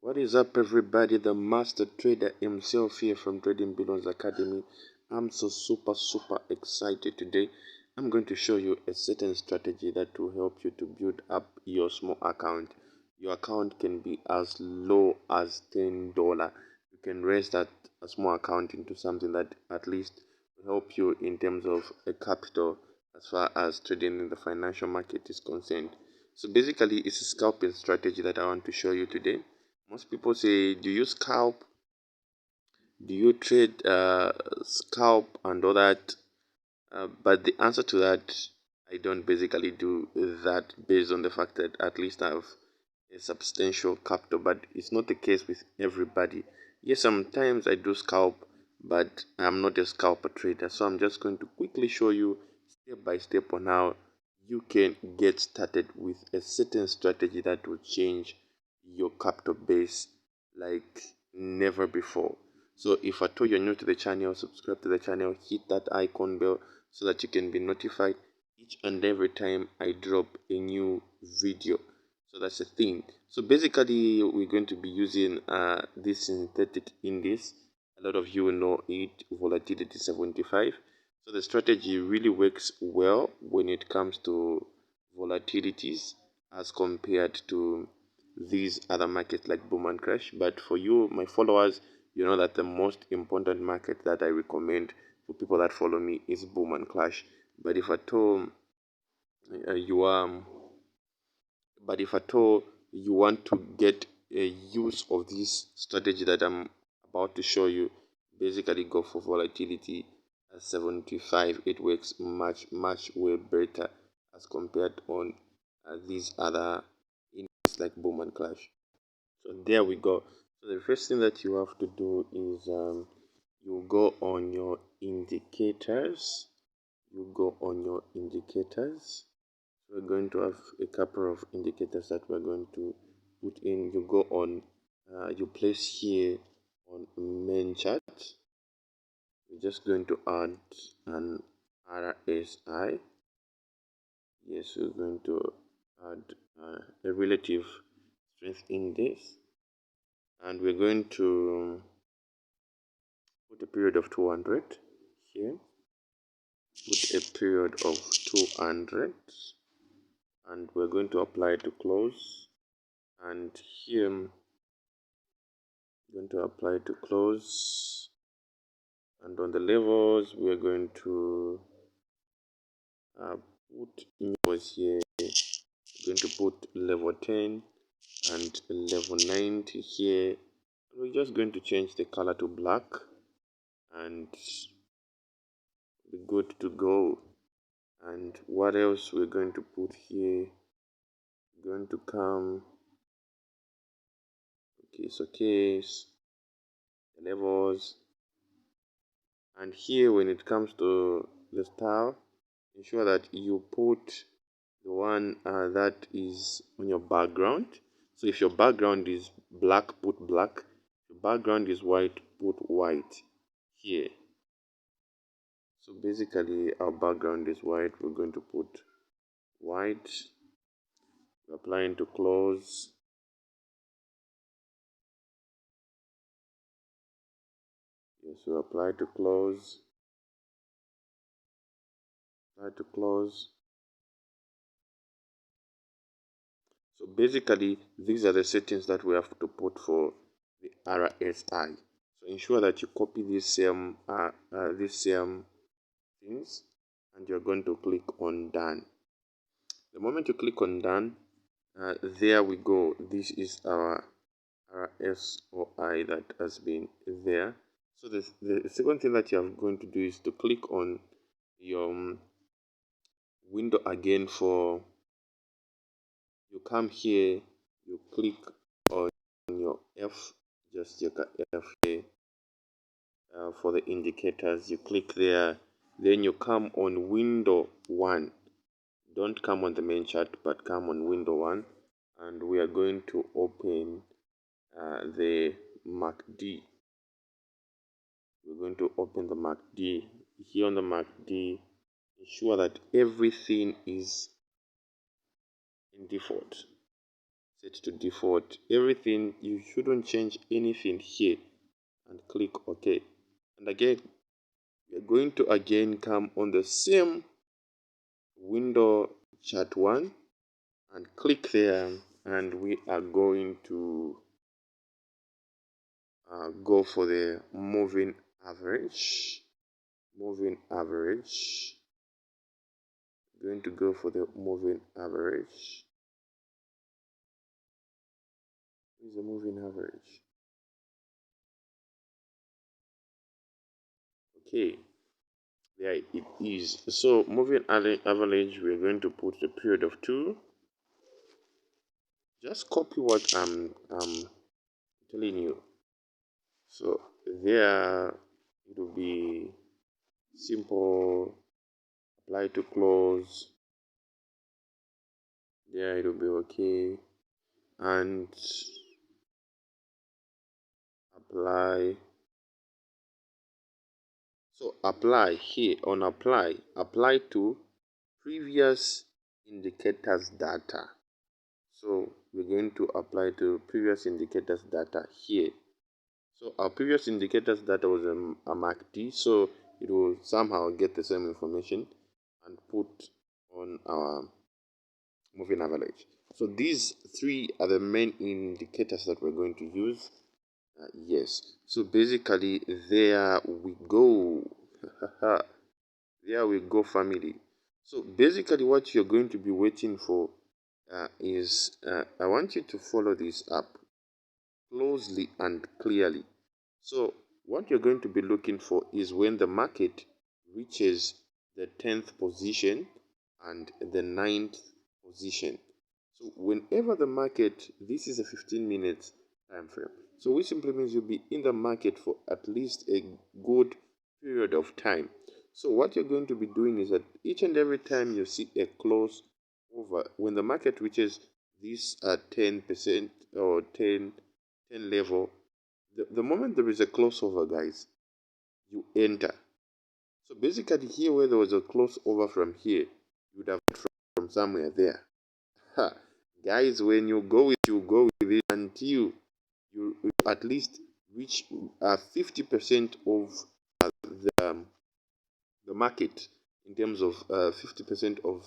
What is up, everybody? The master trader himself here from Trading Billions Academy. I'm so super excited today. I'm going to show you a certain strategy that will help you to build up your small account. Your account can be as low as $10. You can raise that a small account into something that at least will help you in terms of a capital as far as trading in the financial market is concerned. So basically, it's a scalping strategy that I want to show you today. Most people say, do you scalp? Do you trade scalp and all that? But the answer to that, I don't basically do that based on the fact that at least I have a substantial capital, but it's not the case with everybody. Yes, sometimes I do scalp, but I'm not a scalper trader. So I'm just going to quickly show you step by step on how you can get started with a certain strategy that will change your capital base like never before. So if at all you're new to the channel, subscribe to the channel, hit that icon bell so that you can be notified each and every time I drop a new video. So that's the thing. So basically, we're going to be using this synthetic index. A lot of you know it, volatility 75. So the strategy really works well when it comes to volatilities as compared to these other markets like boom and crash. But for you, my followers, you know that the most important market that I recommend for people that follow me is boom and crash. But if at all you are but if at all you want to get a use of this strategy that I'm about to show you, basically go for volatility at 75. It works much way better as compared on these other indices like boom and crash. So there we go. So the first thing that you have to do is you go on your indicators. We're going to have a couple of indicators that we're going to put in. You go on, you place here on main chart. We're just going to add an RSI. Yes, we're going to add a relative strength index, and we're going to put a period of 200 here. Put a period of 200, and we're going to apply to close. And here I'm going to apply to close, and on the levels we're going to put levels here. We're going to put level 10 and level 90 here. We're just going to change the color to black and be good to go. And what else we're going to put here? We're going to come case the levels, and here when it comes to the style, ensure that you put the one that is on your background. So if your background is black, put black. If your background is white, put white here. So basically our background is white, we're going to put white. We're applying to close. Yes, we apply to close. Apply to close. So basically, these are the settings that we have to put for the RSI. So ensure that you copy these same things, and you're going to click on done. The moment you click on done, there we go. This is our RSOI that has been there. So the second thing that you're going to do is to click on your window again. For you come here, you click on your F, just your F here for the indicators. You click there, then you come on window 1. Don't come on the main chart, but come on window 1, and we are going to open the MACD. We're going to open the MACD. Here on the MACD, ensure that everything is in default. set to default. Everything, you shouldn't change anything here, and click OK. And again, we're going to again come on the same window, chart 1, and click there, and we are going to go for the moving average. Going to go for the moving average. Is the moving average? Okay, there it is. So moving average, we're going to put the period of 2. Just copy what I'm telling you. So there it will be simple, apply to close. There it will be okay, and apply. So apply here on apply to previous indicators data. So we're going to apply to previous indicators data here. So our previous indicators data was a MACD, so it will somehow get the same information and put on our moving average. So these 3 are the main indicators that we're going to use. Yes, so basically there we go. There we go, family. So basically what you're going to be waiting for is I want you to follow this up closely and clearly. So what you're going to be looking for is when the market reaches the 10th position and the 9th position. So whenever the market, this is a 15-minute time frame. So which simply means you'll be in the market for at least a good period of time. So what you're going to be doing is that each and every time you see a close over, when the market reaches this 10% or 10 level, the moment there is a crossover, guys, you enter. So basically here where there was a crossover from here, you would have from somewhere there. Ha. Guys, when you go with it until you at least reach 50% of the market, in terms of 50% of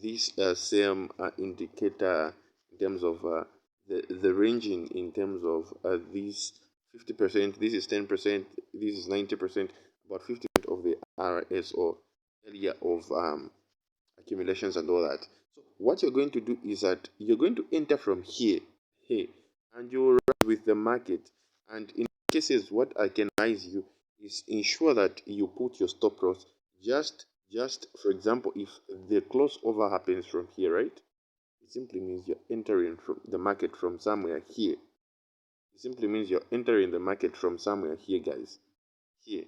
this same indicator, in terms of the ranging, in terms of this 50%, this is 10%, this is 90%, about 50% of the RS or area of accumulations and all that. So what you're going to do is that you're going to enter from here, and you will run with the market. And in cases, what I can advise you is ensure that you put your stop loss just for example, if the crossover happens from here, right? It simply means you're entering from the market from somewhere here. It simply means you're entering the market from somewhere here, guys. Here,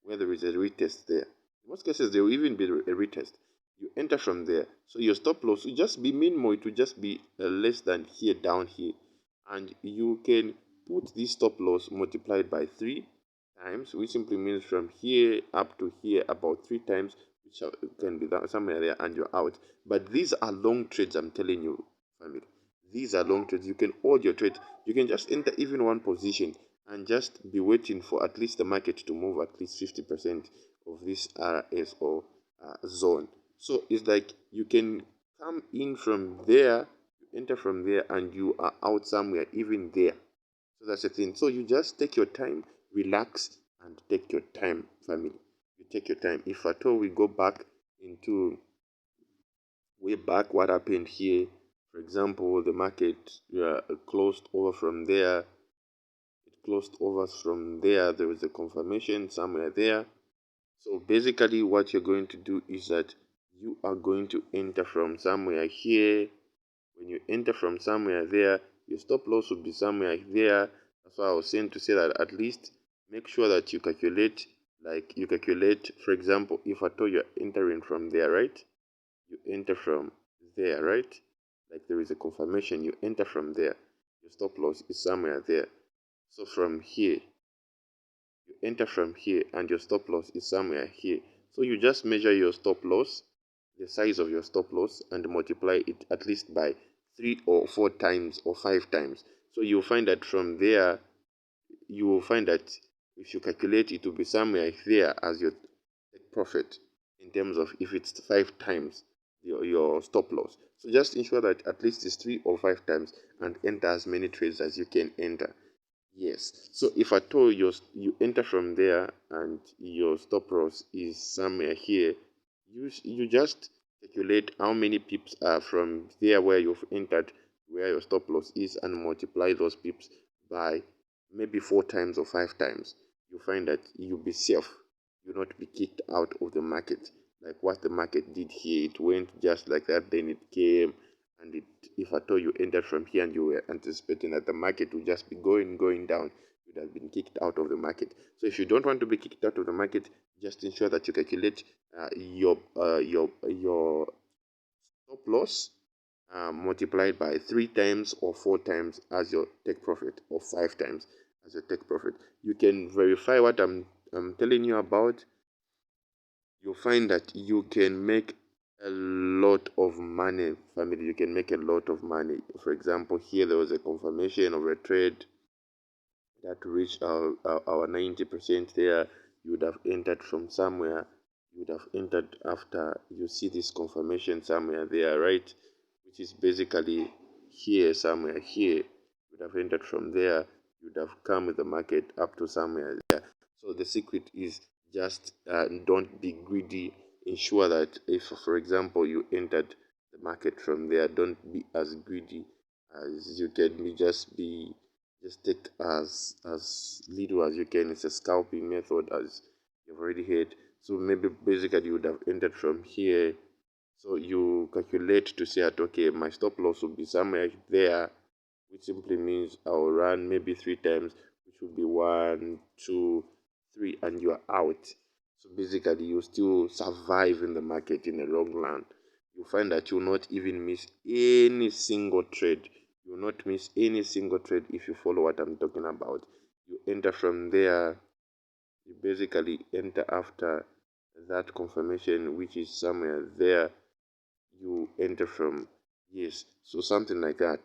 where there is a retest there. In most cases, there will even be a retest. You enter from there. So your stop loss will just be minimal. It will just be less than here, down here. And you can put this stop loss multiplied by 3 times, which simply means from here up to here about 3 times, which can be somewhere there, and you're out. But these are long trades, I'm telling you, family. These are long trades. You can hold your trade. You can just enter even one position and just be waiting for at least the market to move at least 50% of this RSO zone. So it's like you can come in from there, you enter from there, and you are out somewhere even there. So that's the thing. So you just take your time, relax, and take your time, family. You take your time. If at all we go back into way back, what happened here? For example, the market closed over from there. It closed over from there. There was a confirmation somewhere there. So basically, what you're going to do is that you are going to enter from somewhere here. When you enter from somewhere there, your stop loss will be somewhere there. That's why I was saying to say that at least make sure that you calculate, for example, if at all you're entering from there, right? You enter from there, right? Like there is a confirmation, you enter from there. Your stop loss is somewhere there. So from here, you enter from here, and your stop loss is somewhere here. So you just measure your stop loss, the size of your stop loss, and multiply it at least by 3 or 4 times or 5 times. So you'll find that from there, you will find that if you calculate, it will be somewhere there as your profit, in terms of if it's 5 times your stop loss. So just ensure that at least it's 3 or 5 times, and enter as many trades as you can enter. Yes. So if at all you enter from there and your stop loss is somewhere here, you just calculate how many pips are from there where you've entered, where your stop loss is, and multiply those pips by maybe 4 times or 5 times. You find that you'll be safe. You'll not be kicked out of the market. Like what the market did here, it went just like that, then it came, and if at all you entered from here and you were anticipating that the market would just be going down, you'd have been kicked out of the market. So if you don't want to be kicked out of the market, just ensure that you calculate your stop loss multiplied by 3 times or 4 times as your take profit, or 5 times as your take profit. You can verify what I'm telling you about. You'll find that you can make a lot of money, family. You can make a lot of money. For example, here there was a confirmation of a trade that reached our 90% there. You would have entered from somewhere. You would have entered after you see this confirmation somewhere there, right? Which is basically here, somewhere here. You would have entered from there. You would have come with the market up to somewhere there. So the secret is just don't be greedy. Ensure that if, for example, you entered the market from there, don't be as greedy as you can be. Just take as little as you can. It's a scalping method, as you've already heard. So maybe basically you would have entered from here. So you calculate to say that, okay, my stop loss will be somewhere there, which simply means I'll run maybe 3 times, which will be 1, 2, 3, and you're out. So basically you still survive in the market in the long run. You find that you'll not even miss any single trade. You will not miss any single trade if you follow what I'm talking about. You enter from there. You basically enter after that confirmation, which is somewhere there. You enter from, yes, so something like that.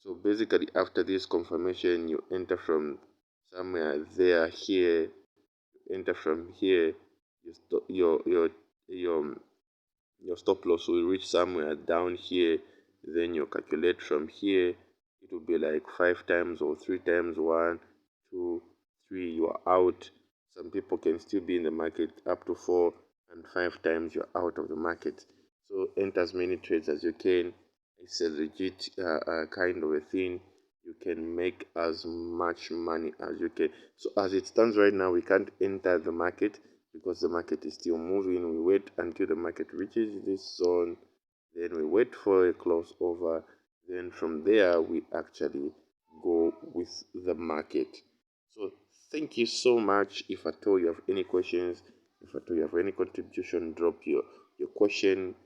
So basically after this confirmation, you enter from somewhere there, here. You enter from here. Your your stop loss will reach somewhere down here. Then you calculate from here. It will be like 5 times or 3 times. 1, 2, 3, you are out. Some people can still be in the market up to 4 and 5 times. You're out of the market. So enter as many trades as you can. It's a legit kind of a thing. You can make as much money as you can. So as it stands right now, we can't enter the market because the market is still moving. We wait until the market reaches this zone, then we wait for a close over, then from there we actually go with the market. So thank you so much. If at all you have any questions, if at all you have any contribution, drop your question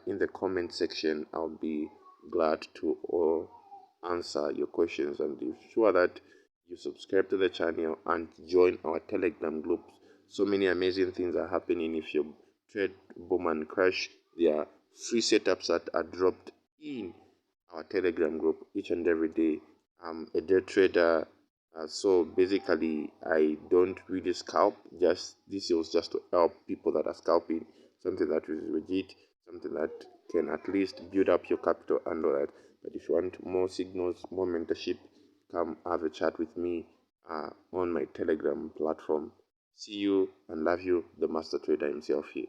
in the comment section. I'll be glad to answer your questions, and be sure that you subscribe to the channel and join our Telegram group. So many amazing things are happening. If you trade boom and crash, there are free setups that are dropped in our Telegram group each and every day. I'm a day trader, so basically I don't really scalp. Just this is just to help people that are scalping, something that is legit, something that can at least build up your capital and all that. But if you want more signals, more mentorship, come have a chat with me on my Telegram platform. See you and love you, the master trader himself here.